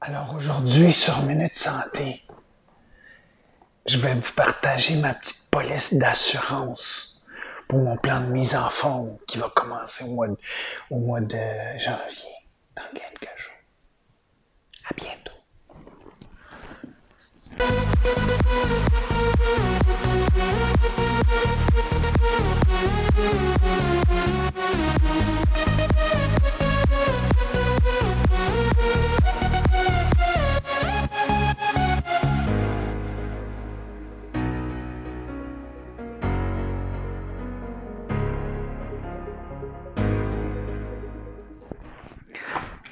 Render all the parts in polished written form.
Alors aujourd'hui, sur Minute Santé, je vais vous partager ma petite police d'assurance pour mon plan de mise en forme qui va commencer au mois de janvier, dans quelques jours. À bientôt.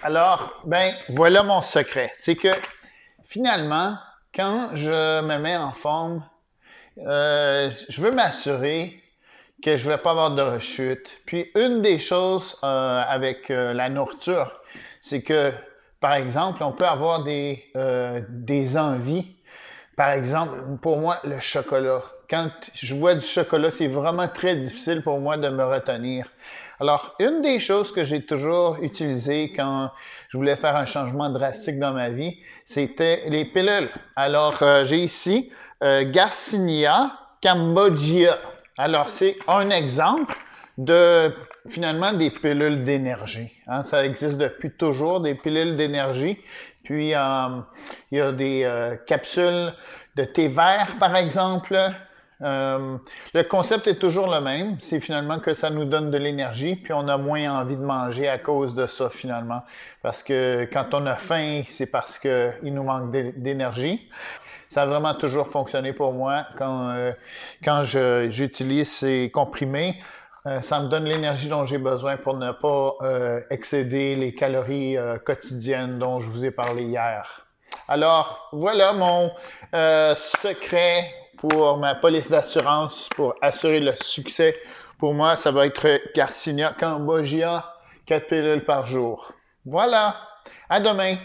Alors, voilà mon secret. C'est que finalement, quand je me mets en forme, je veux m'assurer que je ne vais pas avoir de rechute. Puis, une des choses avec la nourriture, c'est que, par exemple, on peut avoir des envies. Par exemple, pour moi, le chocolat. Quand je vois du chocolat, c'est vraiment très difficile pour moi de me retenir. Alors, une des choses que j'ai toujours utilisées quand je voulais faire un changement drastique dans ma vie, c'était les pilules. Alors, j'ai ici Garcinia Cambogia. Alors, c'est un exemple de finalement des pilules d'énergie. Hein, ça existe depuis toujours, des pilules d'énergie. Puis, il y a des capsules de thé vert, par exemple. Le concept est toujours le même. C'est finalement que ça nous donne de l'énergie, puis on a moins envie de manger à cause de ça, finalement. Parce que quand on a faim, c'est parce qu'il nous manque d'énergie. Ça a vraiment toujours fonctionné pour moi quand j'utilise ces comprimés. Ça me donne l'énergie dont j'ai besoin pour ne pas excéder les calories quotidiennes dont je vous ai parlé hier. Alors, voilà mon secret pour ma police d'assurance pour assurer le succès. Pour moi, ça va être Garcinia Cambogia, 4 pilules par jour. Voilà, à demain!